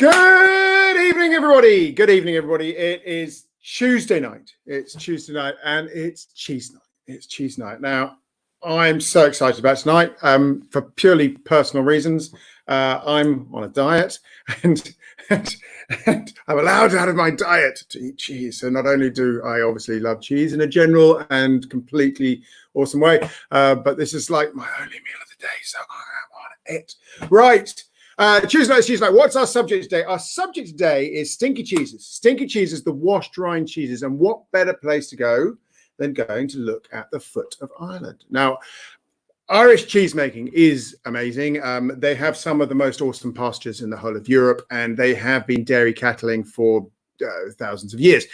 Good evening, everybody. Good evening, everybody. It is Tuesday night. It's Tuesday night and it's cheese night. It's cheese night. Now, I'm so excited about tonight for purely personal reasons. I'm on a diet and I'm allowed out of my diet to eat cheese. So not only do I obviously love cheese in a general and completely awesome way, but this is like my only meal of the day. So I am on it. Right. Tuesday night. What's our subject today? Our subject today is stinky cheeses. Stinky cheeses, the washed rind cheeses. And what better place to go than going to look at the foot of Ireland? Now, Irish cheese making is amazing. They have some of the most awesome pastures in the whole of Europe, and they have been dairy cattling for thousands of years.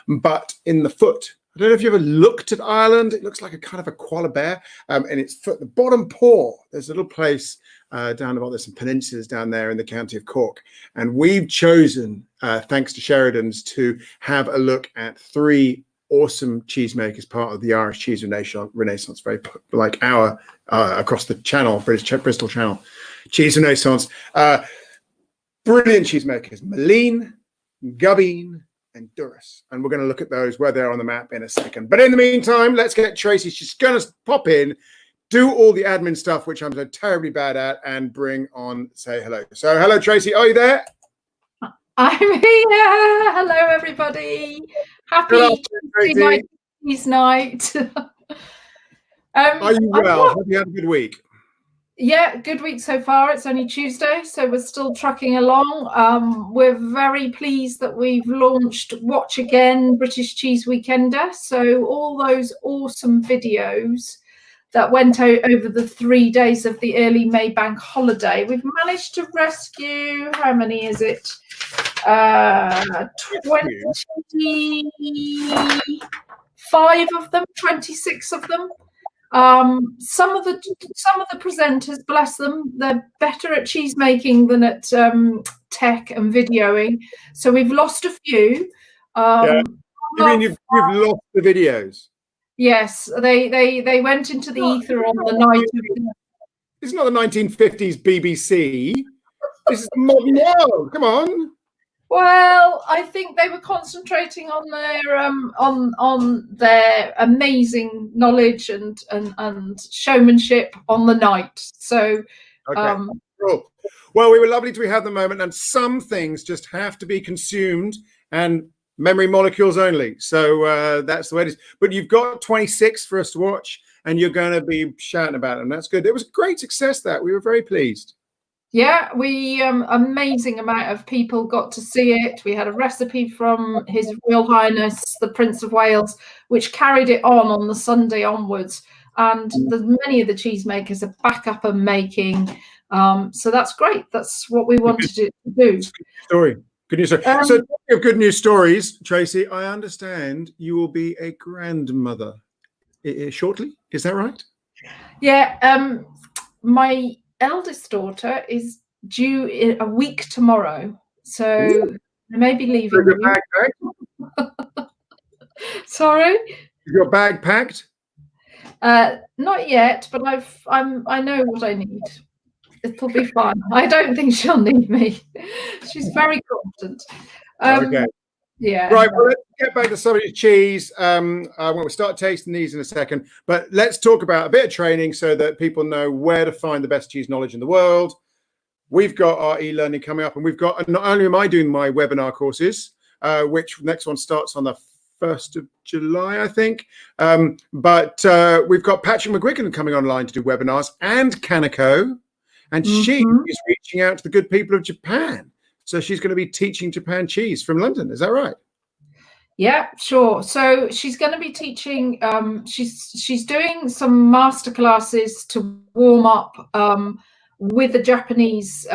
But in the foot, I don't know if you ever looked at Ireland. It looks like a kind of a koala bear, and its foot, the bottom paw. There's a little place down about, there's some peninsulas down there in the county of Cork, and we've chosen, thanks to Sheridan's, to have a look at three awesome cheesemakers, part of the Irish cheese renaissance, very like our across the channel, Bristol Channel, cheese renaissance. Brilliant cheesemakers, Malene, Gubbeen, and Durrus, and we're going to look at those where they're on the map in a second. But in the meantime, let's get Tracy. She's going to pop in, do all the admin stuff, which I'm so terribly bad at, and bring on, say hello. So hello, Tracy. Are you there? I'm here. Hello, everybody. Happy cheese night. Are you well? Have you had a good week? Yeah, good week so far. It's only Tuesday, so we're still trucking along. We're very pleased that we've launched Watch Again British Cheese Weekender. So all those awesome videos that went out over the 3 days of the early May bank holiday, we've managed to rescue, how many is it? 25 of them, 26 of them. Some of the presenters, bless them, they're better at cheese making than at tech and videoing. So we've lost a few. You mean you've lost the videos? Yes, they went into the ether on the night of the... It's not the 1950s BBC. This is the modern world. Come on. Well, I think they were concentrating on their amazing knowledge and showmanship on the night. So, okay. Cool. Well, we were lovely to have the moment, and some things just have to be consumed and memory molecules only. So that's the way it is. But you've got 26 for us to watch, and you're going to be shouting about them. That's good. It was a great success. That we were very pleased. Yeah, we amazing amount of people got to see it. We had a recipe from His Royal Highness the Prince of Wales, which carried it on the Sunday onwards. And many of the cheesemakers are back up and making. So that's great. That's what we wanted to do. Good story. Good news story. So talking of good news stories, Tracy, I understand you will be a grandmother shortly. Is that right? Yeah. My eldest daughter is due in a week tomorrow, so I may be leaving. Your bag packed? Sorry? Is your bag packed? Not yet, but I know what I need. It'll be fine. I don't think she'll need me. She's very confident. Okay. Yeah. Right. Well, let's get back to some of the cheese. We'll start tasting these in a second, but let's talk about a bit of training so that people know where to find the best cheese knowledge in the world. We've got our e-learning coming up, and we've got, not only am I doing my webinar courses, which next one starts on the 1st of July, I think. But we've got Patrick McGuigan coming online to do webinars, and Kaneko, and she is reaching out to the good people of Japan. So she's going to be teaching Japan cheese from London. Is that right? Yeah, sure. So she's going to be teaching. She's doing some master classes to warm up with a Japanese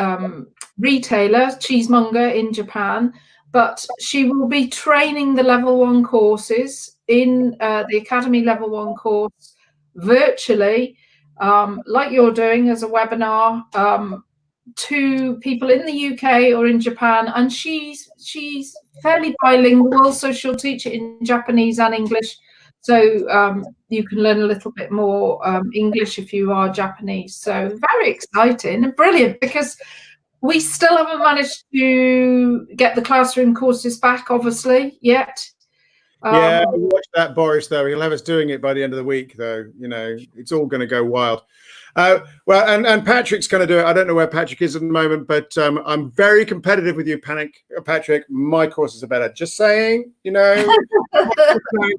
retailer, cheesemonger in Japan. But she will be training the level 1 courses in the Academy level 1 course virtually, like you're doing as a webinar. To people in the UK or in Japan, and she's fairly bilingual, so she'll teach it in Japanese and English, so you can learn a little bit more English if you are Japanese. So very exciting and brilliant, because We still haven't managed to get the classroom courses back, obviously, yet. Yeah, watch that, Boris, though. He'll have us doing it by the end of the week, though. You know, it's all going to go wild. Well, and Patrick's going to do it. I don't know where Patrick is at the moment, but I'm very competitive with you, Patrick. My courses are better. Just saying, you know,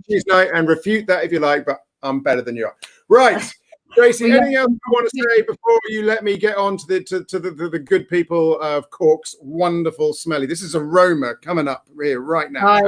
Tuesday and refute that if you like, but I'm better than you are. Right. Tracy, anything else you want to say before you let me get on to the good people of Cork's wonderful smelly? This is aroma coming up here right now.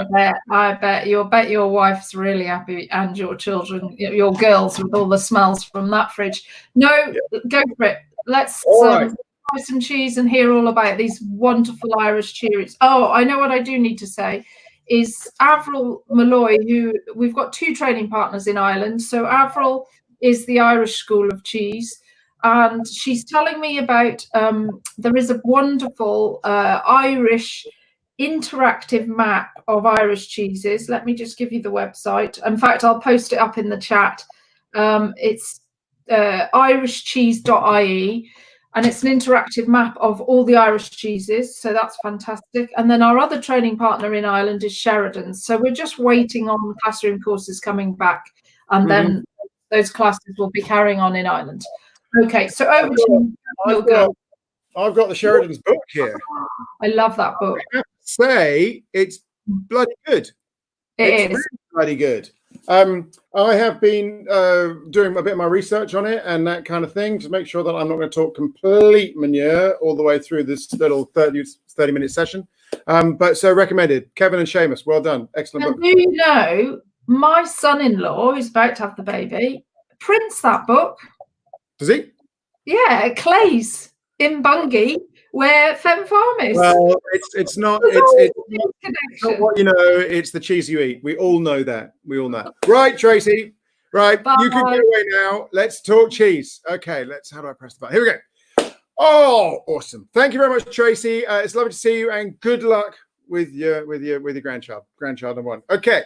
I bet your wife's really happy, and your children, your girls, with all the smells from that fridge. No, go for it. Let's buy some cheese and hear all about these wonderful Irish cheeries. Oh, I know what I do need to say is Avril Malloy, who we've got 2 training partners in Ireland. So Avril is the Irish School of Cheese, and she's telling me about there is a wonderful Irish interactive map of Irish cheeses. Let me just give you the website. In fact, I'll post it up in the chat. It's irishcheese.ie, and it's an interactive map of all the Irish cheeses, so that's fantastic. And then our other training partner in Ireland is Sheridan's, so we're just waiting on classroom courses coming back, and then those classes will be carrying on in Ireland. Okay, so over to your girl. I've got the Sheridan's book here. I love that book. I have to say, it's bloody good. It's really bloody good. I have been doing a bit of my research on it and that kind of thing to make sure that I'm not going to talk complete manure all the way through this little 30-minute session. But so recommended. Kevin and Seamus, well done. Excellent book. Do you know, my son-in-law, who's about to have the baby, prints that book. Does he? Yeah, at Clay's in Bungay, where Fen Farm is. Well, it's not what you know, it's the cheese you eat. We all know that. We all know. Right, Tracy. Right, bye. You can get away now. Let's talk cheese. Okay, how do I press the button? Here we go. Oh, awesome. Thank you very much, Tracy. It's lovely to see you, and good luck with your grandchild number 1. Okay.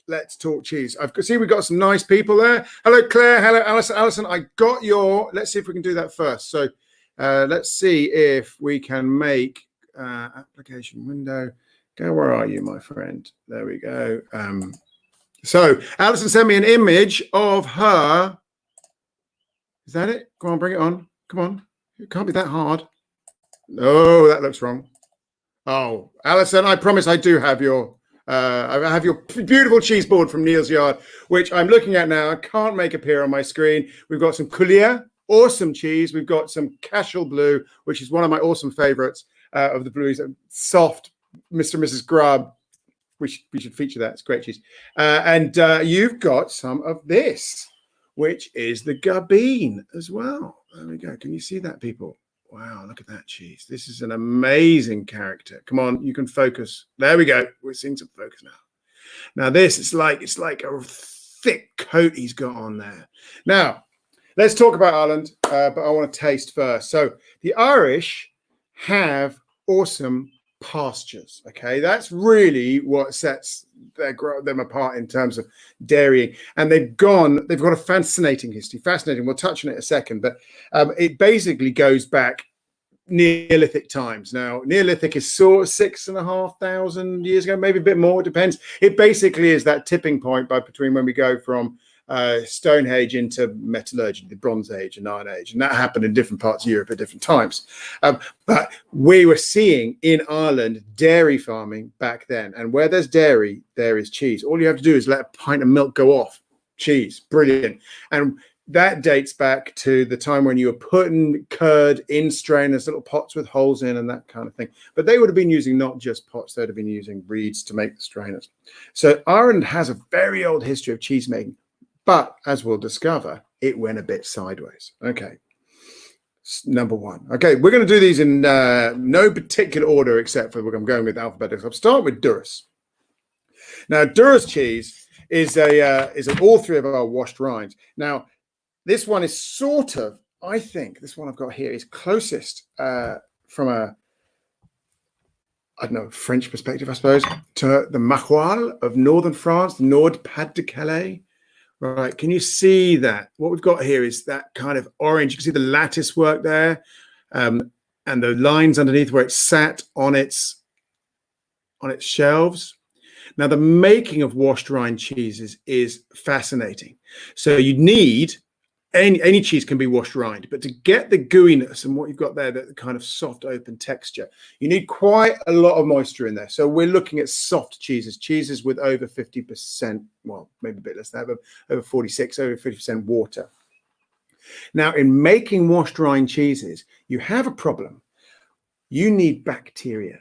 Let's talk cheese. We've got some nice people there. Hello, Claire. Hello, Alison. Alison, I got your. Let's see if we can do that first. So let's see if we can make application window. Go. Where are you, my friend? There we go. So Alison sent me an image of her. Is that it? Come on, bring it on. Come on. It can't be that hard. No, that looks wrong. Oh, Alison, I promise I do have your. I have your beautiful cheese board from Neil's Yard, which I'm looking at now. I can't make appear on my screen. We've got some Coulier, awesome cheese. We've got some Cashel Blue, which is one of my awesome favorites of the blues. Soft Mr. and Mrs. Grubb. We should feature that. It's great cheese. And you've got some of this, which is the Gabine as well. There we go. Can you see that, people? Wow, look at that cheese. This is an amazing character. Come on, you can focus. There we go. We're seeing some focus now. Now this, it's like a thick coat he's got on there. Now, let's talk about Ireland, but I want to taste first. So the Irish have awesome pastures, okay? That's really what sets them apart in terms of dairying. And they've got a fascinating history. Fascinating. We'll touch on it in a second, but it basically goes back Neolithic times. Now, Neolithic is sort of 6,500 years ago, maybe a bit more, it depends. It basically is that tipping point between when we go from Stone Age into metallurgy, the Bronze Age and Iron Age, and that happened in different parts of Europe at different times. But we were seeing in Ireland dairy farming back then, and where there's dairy, there is cheese. All you have to do is let a pint of milk go off. Cheese, brilliant. And that dates back to the time when you were putting curd in strainers, little pots with holes in and that kind of thing. But they would have been using not just pots, they'd have been using reeds to make the strainers. So Ireland has a very old history of cheese making. But as we'll discover, it went a bit sideways. Okay, number 1. Okay, we're going to do these in no particular order except for I'm going with alphabetical. I'll start with Durrus. Now, Durrus cheese is all 3 of our washed rinds. Now, this one is sort of, I think, this one I've got here is closest from a, I don't know, French perspective, I suppose, to the Maroilles of northern France, the Nord-Pas-de-Calais. Right, can you see that? What we've got here is that kind of orange. You can see the lattice work there. And and the lines underneath where it's sat on its shelves. Now, the making of washed rind cheeses is fascinating. So you need any cheese can be washed rind, but to get the gooiness and what you've got there, that kind of soft open texture, you need quite a lot of moisture in there. So we're looking at soft cheeses with over 50%, well, maybe a bit less than that, but over 46, over 50% water. Now, in making washed rind cheeses, you have a problem. You need bacteria.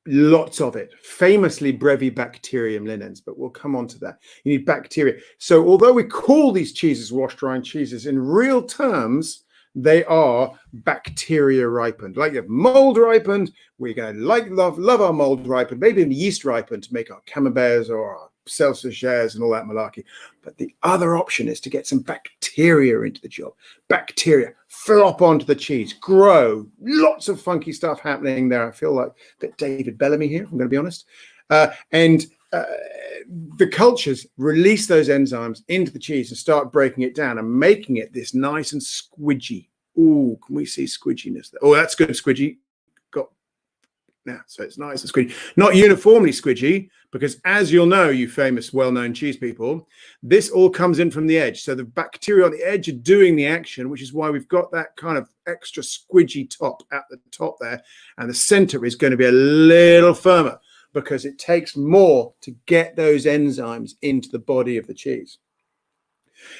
Lots of it, famously Brevibacterium linens, but we'll come on to that. You need bacteria. So although we call these cheeses washed rind cheeses, in real terms, they are bacteria ripened. Like you have mold ripened, we're going to love our mold ripened, maybe even yeast ripened to make our camemberts or our Celsius and all that malarkey. But the other option is to get some bacteria into the job. Bacteria flop onto the cheese, grow, lots of funky stuff happening there. I feel like a bit David Bellamy here, if I'm going to be honest. And the cultures release those enzymes into the cheese and start breaking it down and making it this nice and squidgy. Oh, can we see squidginess there? Oh, that's good, squidgy. Now, so it's nice and squidgy, not uniformly squidgy, because as you'll know, you famous, well-known cheese people, this all comes in from the edge. So the bacteria on the edge are doing the action, which is why we've got that kind of extra squidgy top at the top there. And the center is going to be a little firmer because it takes more to get those enzymes into the body of the cheese.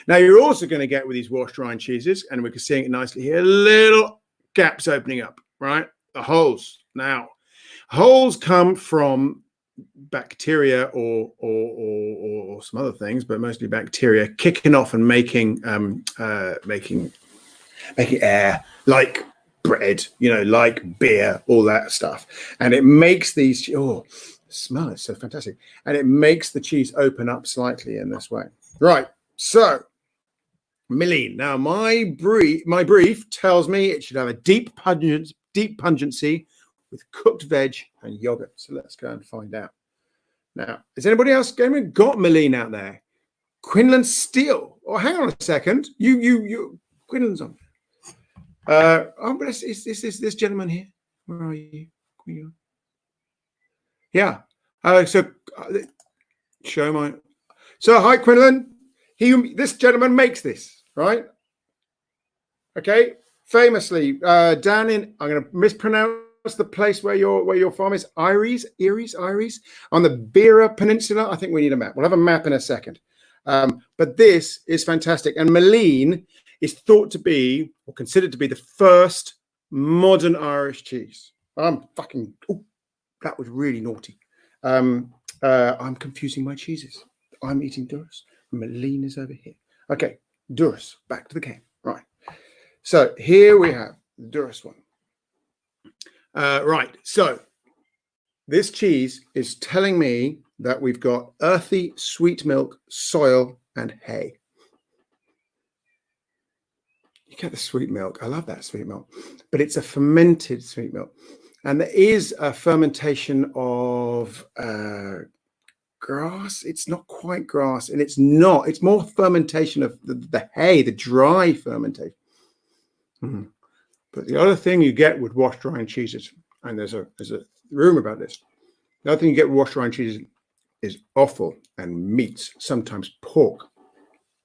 Now, you're also going to get with these washed rind cheeses, and we're seeing it nicely here, little gaps opening up, right? The holes. Now, holes come from bacteria or some other things, but mostly bacteria kicking off and making air, like bread, like beer, all that stuff. And it makes these, oh, the smell is so fantastic. And it makes the cheese open up slightly in this way. Right. So, Milleen. Now, my brief tells me it should have a deep pungency with cooked veg and yogurt. So let's go and find out. Now, is anybody else got Milleen out there? Quinlan Steele. Oh, hang on a second. You Quinlan's on. Is this gentleman here? Where are you? Yeah. So hi, Quinlan. This gentleman makes this, right? Okay. Famously, down in, I'm going to mispronounce the place where your farm is, Iries on the Beira Peninsula. I think we need a map. We'll have a map in a second. But this is fantastic. And Milleen is thought to be, or considered to be, the first modern Irish cheese. That was really naughty. I'm confusing my cheeses. I'm eating Durus. Milleen is over here. Okay, Durus, back to the can. Right. So here we have the Durus one. Right, so this cheese is telling me that we've got earthy sweet milk, soil, and hay. You get the sweet milk. I love that sweet milk, but it's a fermented sweet milk. And there is a fermentation of grass. It's not quite grass, and it's more fermentation of the hay, the dry fermentation. Mm-hmm. But the other thing you get with washed rind cheeses, and there's a rumor about this, the other thing you get with washed rind cheeses is offal and meats, sometimes pork.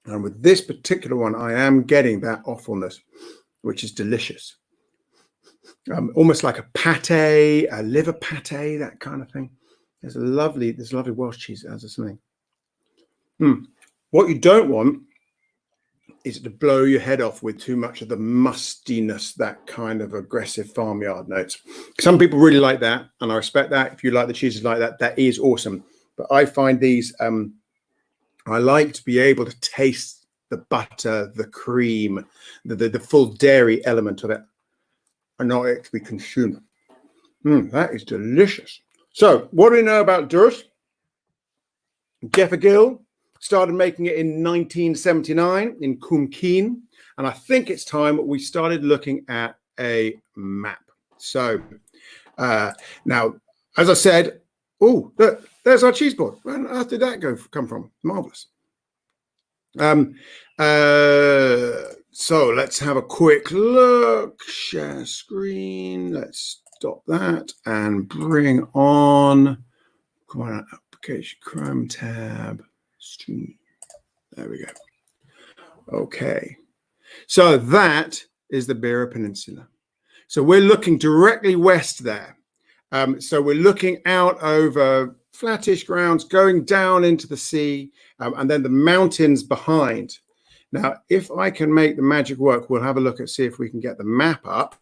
And with this particular one, I am getting that offalness, which is delicious. Almost like a pate, a liver pate, that kind of thing. There's a lovely Welsh cheese as a something. What you don't want is to blow your head off with too much of the mustiness, that kind of aggressive farmyard notes. Some people really like that, and I respect that. If you like the cheeses like that, that is awesome. But I find these, I like to be able to taste the butter, the cream, the full dairy element of it, and not actually consumed. That is delicious. So what do we know about Durus? Jeff Gill started making it in 1979 in Cwmkeen, and I think it's time we started looking at a map. So now, as I said, oh, look, there's our cheese board. Where on earth did that come from? Marvelous. So let's have a quick look. Share screen. Let's stop that and bring on application Chrome tab. Stream. There we go. Okay. So that is the Beira Peninsula. So we're looking directly west there. So we're looking out over flattish grounds, going down into the sea, and then the mountains behind. Now, if I can make the magic work, we'll have a look and see if we can get the map up.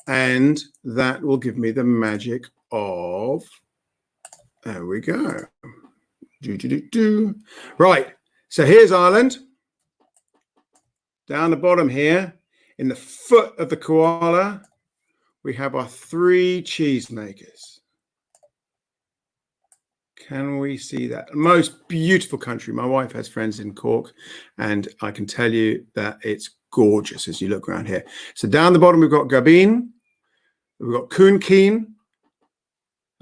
And that will give me the magic of, there we go. Right, so here's Ireland. Down the bottom here, in the foot of the koala, we have our 3 cheesemakers. Can we see that? Most beautiful country. My wife has friends in Cork, and I can tell you that it's gorgeous as you look around here. So down the bottom, we've got Gabine. We've got Cúnkeen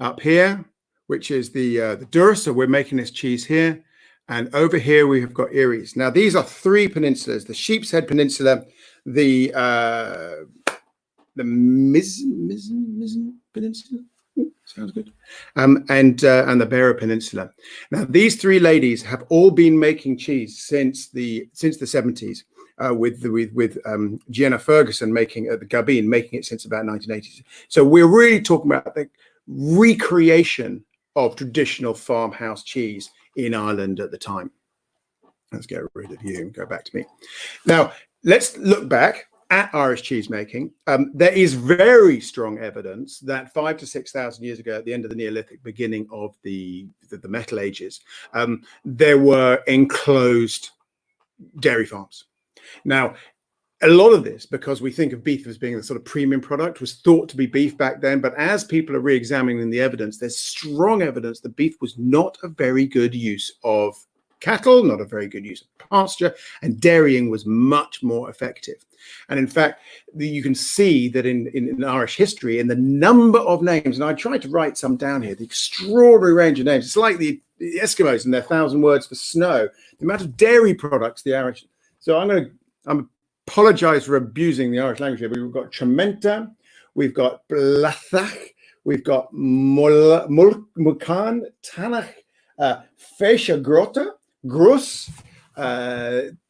up here, which is the Dura. So we're making this cheese here. And over here, we have got Eries. Now, these are 3 peninsulas, the Sheepshead Peninsula, the Mizzen Peninsula. Ooh, sounds good. And the Beira Peninsula. Now, these 3 ladies have all been making cheese since the 70s, with Gianna Ferguson making the Gabine, making it since about 1980s. So we're really talking about the recreation of traditional farmhouse cheese in Ireland at the time. Let's get rid of you and go back to me. Now, let's look back at Irish cheese making. There is very strong evidence that 5,000 to 6,000 years ago, at the end of the Neolithic, beginning of the Metal Ages, there were enclosed dairy farms. Now, a lot of this, because we think of beef as being the sort of premium product, was thought to be beef back then. But as people are re-examining the evidence, there's strong evidence that beef was not a very good use of cattle, not a very good use of pasture, and dairying was much more effective. And in fact, you can see that in Irish history, in the number of names, and I tried to write some down here, the extraordinary range of names. It's like the Eskimos and their 1,000 words for snow, the amount of dairy products the Irish. So I'm apologize for abusing the Irish language here, but we've got Trementa, we've got Blathach, we've got Mulcan, Tanach, Fesha Grota, Grus,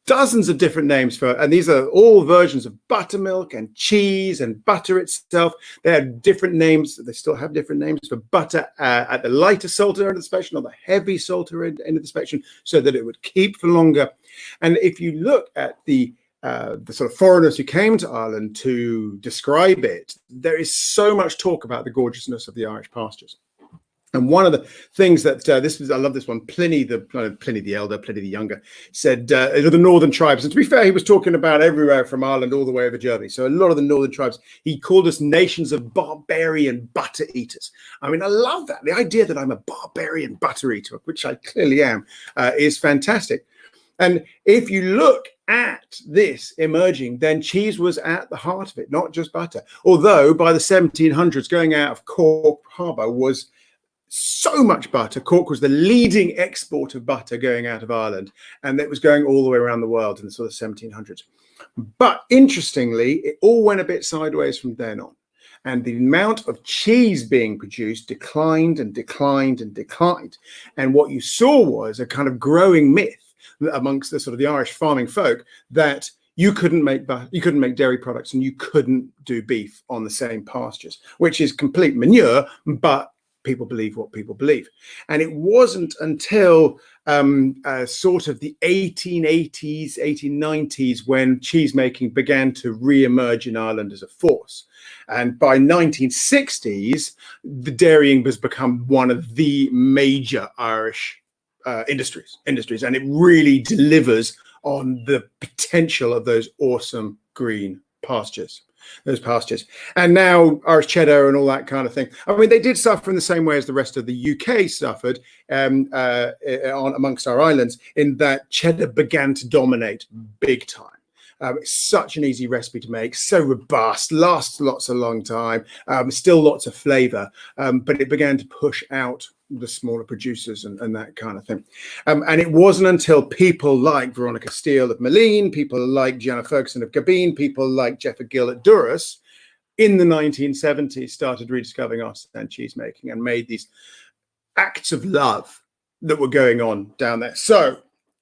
dozens of different names for, and these are all versions of buttermilk and cheese and butter itself. They have different names. They still have different names for butter at the lighter salt end of the spectrum or the heavy salt end of the spectrum, so that it would keep for longer. And if you look at the sort of foreigners who came to Ireland to describe it, there is so much talk about the gorgeousness of the Irish pastures. And one of the things that I love this one, Pliny the Elder, Pliny the Younger, said the northern tribes, and to be fair, he was talking about everywhere from Ireland all the way over Germany. So a lot of the northern tribes, he called us nations of barbarian butter eaters. I mean, I love that. The idea that I'm a barbarian butter eater, which I clearly am, is fantastic. And if you look at this emerging, then cheese was at the heart of it, not just butter. Although by the 1700s, going out of Cork Harbour was so much butter. Cork was the leading export of butter going out of Ireland, and it was going all the way around the world in the sort of 1700s. But interestingly, it all went a bit sideways from then on. And the amount of cheese being produced declined and declined and declined. And what you saw was a kind of growing myth amongst the sort of the Irish farming folk that you couldn't make dairy products and you couldn't do beef on the same pastures, which is complete manure, but people believe what people believe. And it wasn't until sort of the 1880s, 1890s when cheese making began to re-emerge in Ireland as a force. And by 1960s, the dairying has become one of the major Irish industries, and it really delivers on the potential of those awesome green pastures. And now Irish cheddar and all that kind of thing. I mean, they did suffer in the same way as the rest of the UK suffered amongst our islands, in that cheddar began to dominate big time. It's such an easy recipe to make, so robust, lasts a long time, still lots of flavor, but it began to push out the smaller producers and that kind of thing. And it wasn't until people like Veronica Steele of Malene, people like Gianna Ferguson of Gabine, people like Jeffa Gill at Durrus in the 1970s started rediscovering artisan cheese making and made these acts of love that were going on down there. So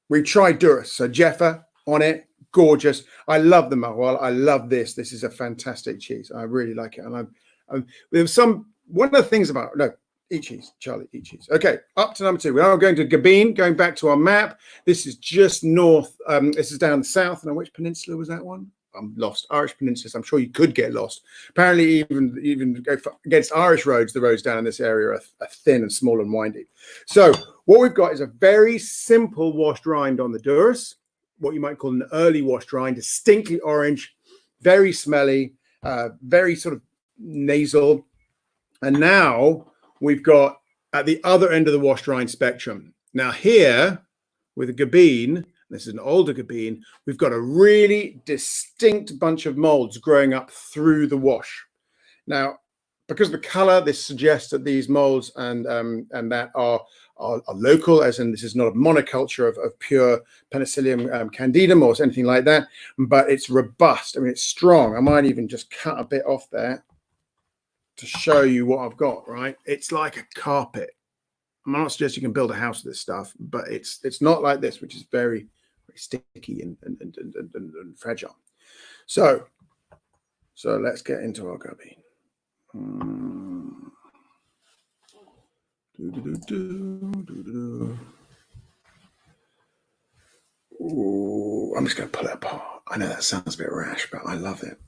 we tried Durrus. So Jeffa on it, gorgeous. I love the Maroilles. I love this. This is a fantastic cheese. I really like it. And there's some, one of the things about, no, eat cheese, Charlie, eat cheese. Okay, up to number 2. We are going to Gabine, going back to our map. This is just north. This is down south. Now, which peninsula was that one? I'm lost. Irish peninsulas. I'm sure you could get lost. Apparently, even against Irish roads, the roads down in this area are thin and small and windy. So what we've got is a very simple washed rind on the Durrus, what you might call an early washed rind, a stinky orange, very smelly, very sort of nasal. And now we've got at the other end of the washed rind spectrum. Now here with a Gabine, this is an older Gabine, we've got a really distinct bunch of molds growing up through the wash. Now, because of the color, this suggests that these molds and that are local, as in this is not a monoculture of pure Penicillium candidum or anything like that, but it's robust. I mean, it's strong. I might even just cut a bit off there to show you what I've got, right? It's like a carpet. I'm not suggesting you can build a house with this stuff, but it's not like this, which is very, very sticky and fragile. So let's get into our Gabine. Ooh, I'm just going to pull it apart. I know that sounds a bit rash, but I love it.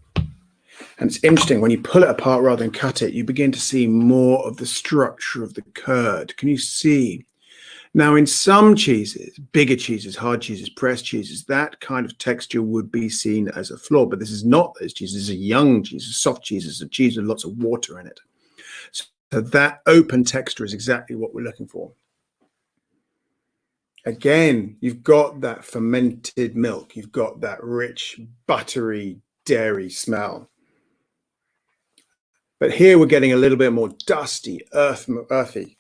And it's interesting, when you pull it apart rather than cut it, you begin to see more of the structure of the curd. Can you see? Now, in some cheeses, bigger cheeses, hard cheeses, pressed cheeses, that kind of texture would be seen as a flaw. But this is not those cheeses. This is a young cheese, a soft cheese, it's a cheese with lots of water in it. So that open texture is exactly what we're looking for. Again, you've got that fermented milk. You've got that rich, buttery, dairy smell. But here we're getting a little bit more dusty, earthy.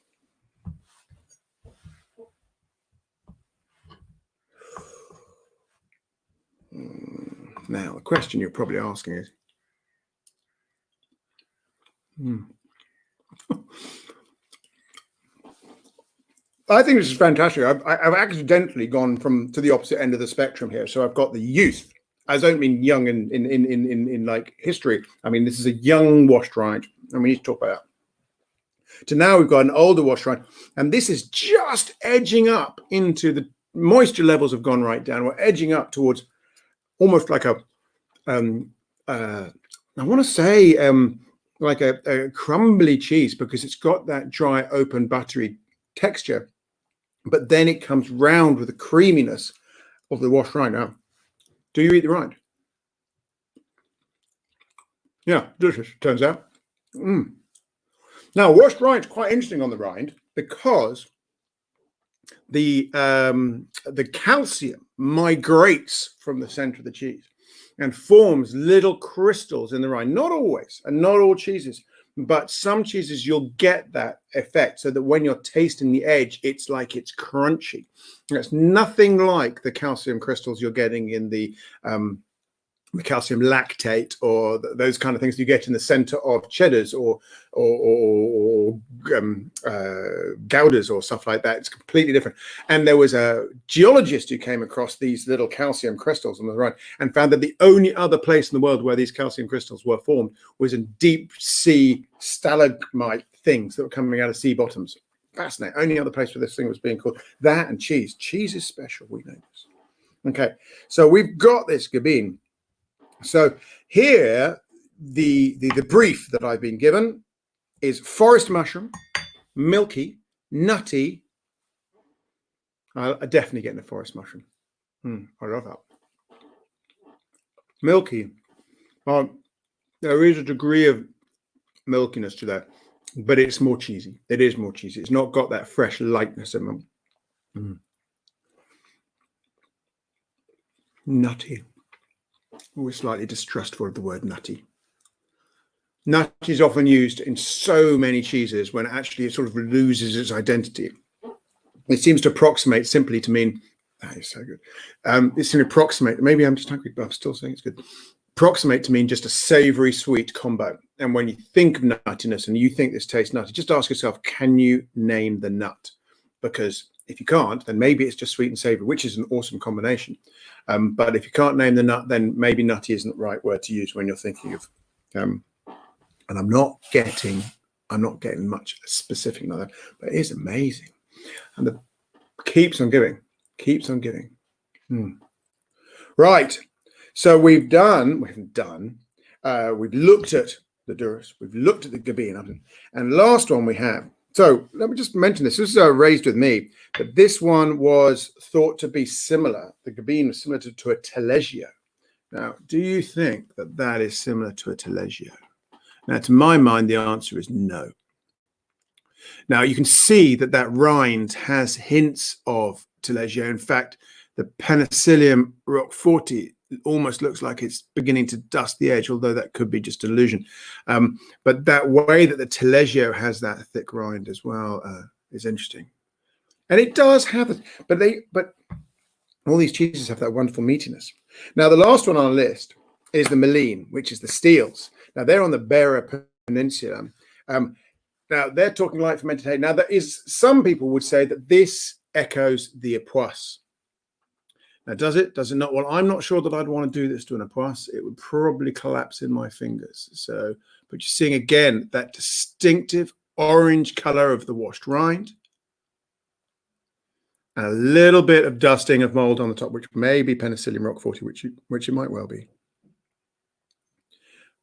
Now, the question you're probably asking is, I think this is fantastic. I've accidentally gone to the opposite end of the spectrum here. So I've got the youth. I don't mean young in like history. I mean, this is a young washed rind, and we need to talk about that. To now we've got an older washed rind, and this is just edging up into the moisture levels have gone right down. We're edging up towards almost like a, I want to say like a crumbly cheese, because it's got that dry, open, buttery texture, but then it comes round with the creaminess of the washed rind. Now, do you eat the rind? Yeah, delicious, turns out. Now, washed rind is quite interesting on the rind because the calcium migrates from the center of the cheese and forms little crystals in the rind. Not always, and not all cheeses, but some cheeses you'll get that effect, so that when you're tasting the edge, it's like it's crunchy. It's nothing like the calcium crystals you're getting in the calcium lactate or those kind of things you get in the center of cheddars or Goudas or stuff like that. It's completely different. And there was a geologist who came across these little calcium crystals on the rind and found that the only other place in the world where these calcium crystals were formed was in deep sea stalagmite things that were coming out of sea bottoms. Fascinating. Only other place where this thing was being called. That and cheese. Cheese is special. We know this. Okay, so we've got this Gabine. So here, the brief that I've been given is forest mushroom, milky, nutty. I'm definitely getting the forest mushroom. I love that. Milky. There is a degree of milkiness to that, but it's more cheesy. It is more cheesy. It's not got that fresh lightness in them. Nutty. Always slightly distrustful of the word nutty. nutty is often used in so many cheeses when actually it sort of loses its identity. It seems to approximate simply to mean, that is so good. It's to approximate, maybe I'm just hungry, but I'm still saying it's good. Approximate to mean just a savory sweet combo. And when you think of nuttiness and you think this tastes nutty, just ask yourself, can you name the nut? Because if you can't, then maybe it's just sweet and savory, which is an awesome combination. But if you can't name the nut, then maybe nutty isn't the right word to use when you're thinking of, and I'm not getting much specific like that, but it is amazing. And it keeps on giving. Right. So we've looked at the Duros, we've looked at the Gabine, and last one we have. So let me just mention this. This is raised with me, but this one was thought to be similar. The Gabine was similar to a Taleggio. Now, do you think that that is similar to a Taleggio? Now, to my mind, the answer is no. Now, you can see that rind has hints of Taleggio. In fact, the Penicillium roqueforti almost looks like it's beginning to dust the edge, although that could be just illusion. But that way that the Taleggio has that thick rind as well is interesting. And it does have it, but all these cheeses have that wonderful meatiness. Now, the last one on our list is the Malines, which is the Steels. Now, they're on the Beira Peninsula. Now, they're talking light fermented hay. Now, some people would say that this echoes the Epoisse. Now, does it? Does it not? Well, I'm not sure that I'd want to do this to an Epoisse. It would probably collapse in my fingers. So, but you're seeing again that distinctive orange color of the washed rind. And a little bit of dusting of mold on the top, which may be Penicillium roqueforti, which it might well be.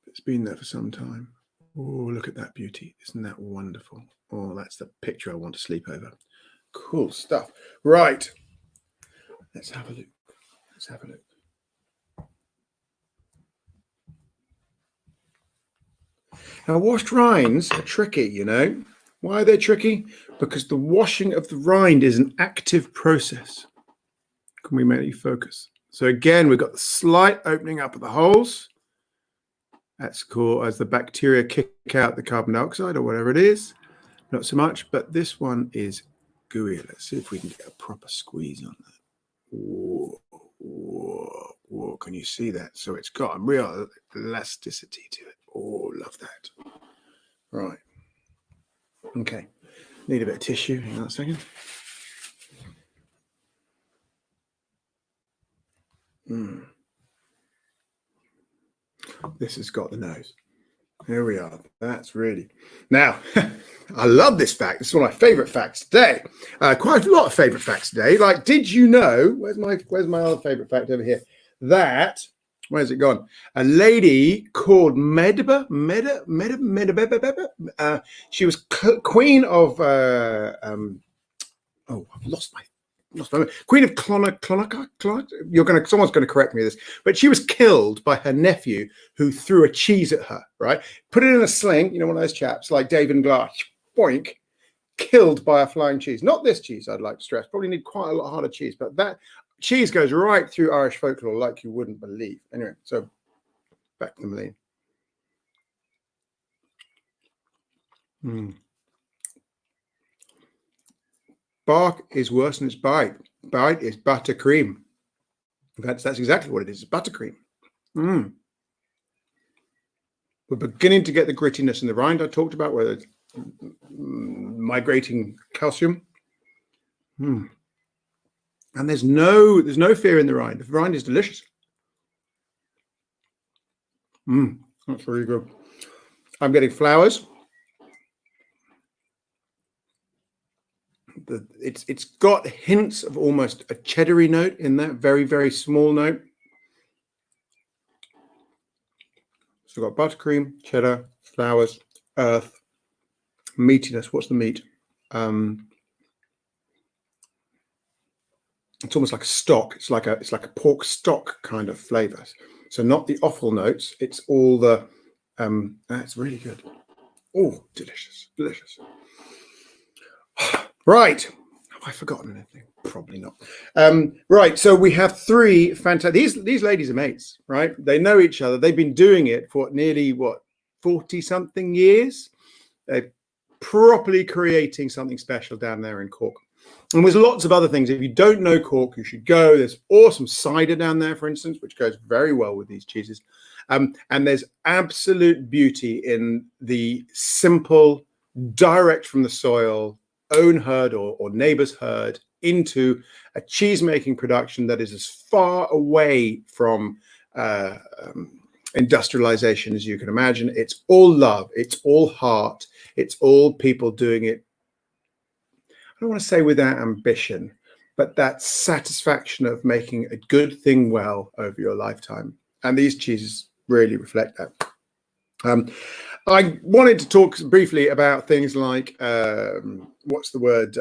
It's been there for some time. Oh, look at that beauty. Isn't that wonderful? Oh, that's the picture I want to sleep over. Cool stuff. Right. Let's have a look. Now, washed rinds are tricky, you know. Why are they tricky? Because the washing of the rind is an active process. Can we make you focus? So again, we've got the slight opening up of the holes. That's cool as the bacteria kick out the carbon dioxide or whatever it is. Not so much, but this one is gooey. Let's see if we can get a proper squeeze on that. Whoa, whoa, whoa. Can you see that? So it's got a real elasticity to it. Oh, love that. Right. Okay. Need a bit of tissue. Hang on a second. This has got the nose. Here we are. That's really... Now, I love this fact. This is one of my favorite facts today. Quite a lot of favorite facts today. Like, did you know... Where's my other favorite fact over here? That... Where's it gone? A lady called Medba. She was queen of... I've lost my Queen of Clonarchy. Someone's going to correct me this, but she was killed by her nephew who threw a cheese at her. Right, put it in a sling. You know, one of those chaps like David and Glass. Boink, killed by a flying cheese. Not this cheese, I'd like to stress. Probably need quite a lot harder cheese, but that cheese goes right through Irish folklore like you wouldn't believe. Anyway, so back to the Malines. Bark is worse than its bite. Bite is buttercream. That's exactly what it is. It's buttercream. We're beginning to get the grittiness in the rind I talked about, where it's migrating calcium. And there's no fear in the rind. The rind is delicious. That's really good. I'm getting flowers. It's got hints of almost a cheddary note in that very, very small note. So we've got buttercream, cheddar, flowers, earth, meatiness. What's the meat? It's almost like a stock. It's like a pork stock kind of flavor. So not the offal notes. It's all the. That's really good. Oh, delicious, delicious. Right. Have I forgotten anything? Probably not. Right. So we have three fantastic. These ladies are mates, right? They know each other. They've been doing it for nearly 40 40-something years. They're properly creating something special down there in Cork. And there's lots of other things. If you don't know Cork, you should go. There's awesome cider down there, for instance, which goes very well with these cheeses. And there's absolute beauty in the simple, direct from the soil, own herd or neighbor's herd into a cheese-making production that is as far away from industrialization as you can imagine. It's all love. It's all heart. It's all people doing it, I don't want to say without ambition, but that satisfaction of making a good thing well over your lifetime. And these cheeses really reflect that. I wanted to talk briefly about things like, what's the word,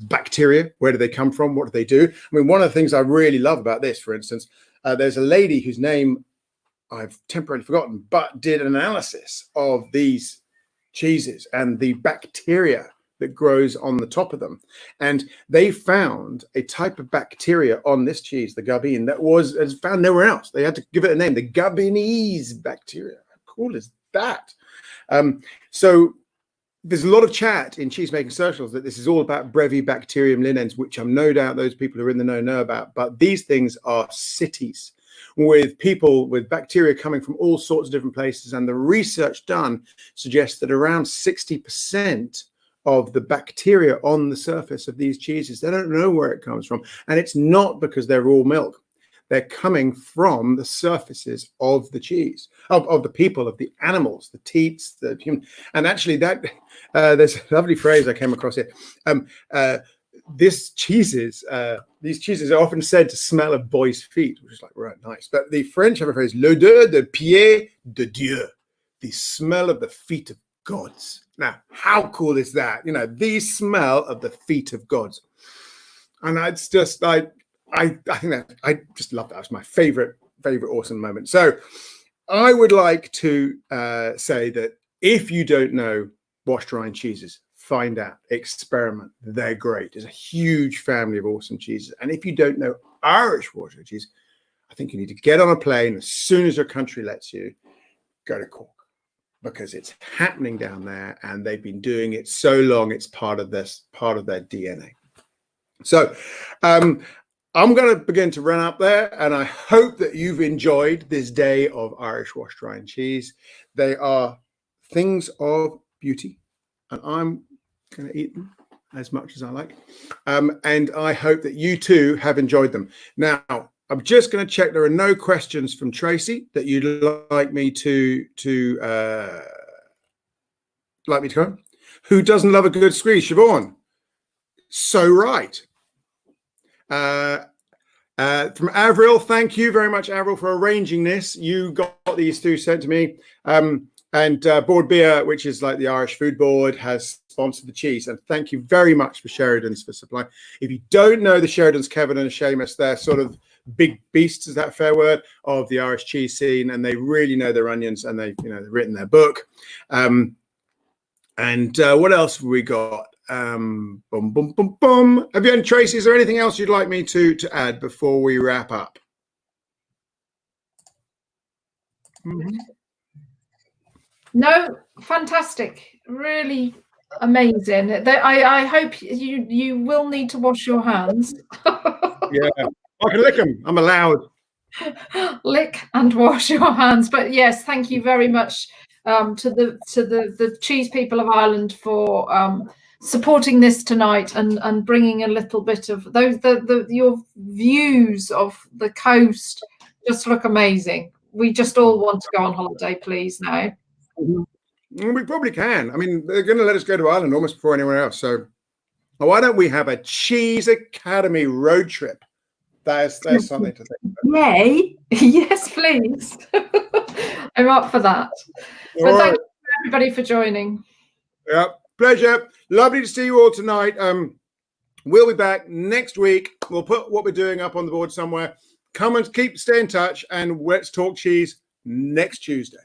bacteria. Where do they come from? What do they do? I mean, one of the things I really love about this, for instance, there's a lady whose name I've temporarily forgotten, but did an analysis of these cheeses and the bacteria that grows on the top of them. And they found a type of bacteria on this cheese, the Gabine, that was found nowhere else. They had to give it a name, the Gabinese bacteria. How cool is that? So there's a lot of chat in cheese-making circles that this is all about Brevibacterium linens, which I'm no doubt those people who are in the know about. But these things are cities with people with bacteria coming from all sorts of different places. And the research done suggests that around 60% of the bacteria on the surface of these cheeses, they don't know where it comes from. And it's not because they're raw milk. They're coming from the surfaces of the cheese, of the people, of the animals, the teats, the human. And actually that, there's a lovely phrase I came across here. These cheeses are often said to smell of boys' feet, which is like, right, nice. But the French have a phrase, l'odeur de pied de Dieu, the smell of the feet of gods. Now, how cool is that? You know, the smell of the feet of gods. And it's just like, I think that I just love that. It's my favorite awesome moment. So I would like to say that if you don't know washed rind cheeses, find out, experiment. They're great. There's a huge family of awesome cheeses. And if you don't know Irish washed rind cheese, I think you need to get on a plane as soon as your country lets you, go to Cork, because it's happening down there and they've been doing it so long. It's part of their DNA. So I'm going to begin to run up there, and I hope that you've enjoyed this day of Irish washed rind cheese. They are things of beauty, and I'm going to eat them as much as I like. And I hope that you too have enjoyed them. Now, I'm just going to check there are no questions from Tracy that you'd like me to come. Who doesn't love a good squeeze? Siobhan. So right. From Avril, thank you very much, Avril, for arranging this. You got these two sent to me. And Board Beer, which is like the Irish Food Board, has sponsored the cheese. And thank you very much for Sheridan's for supplying. If you don't know the Sheridans, Kevin and Seamus, they're sort of big beasts, is that a fair word, of the Irish cheese scene. And they really know their onions, and they've written their book. And what else have we got? Boom, boom, boom, boom. Have you, and Tracy, is there anything else you'd like me to add before we wrap up? Mm-hmm. No, fantastic, really amazing. I hope you will need to wash your hands. Yeah, I can lick them. I'm allowed. Lick and wash your hands. But yes, thank you very much to the cheese people of Ireland for supporting this tonight and bringing a little bit of your views of the coast just look amazing. We just all want to go on holiday, please, now. We probably can. I mean, they're going to let us go to Ireland almost before anyone else. So why don't we have a Cheese Academy road trip? There's something to think about. Yay! Yes, please. I'm up for that. All But right. thank you everybody for joining. Yeah, pleasure. Lovely to see you all tonight. We'll be back next week. We'll put what we're doing up on the board somewhere. Come and stay in touch, and let's talk cheese next Tuesday.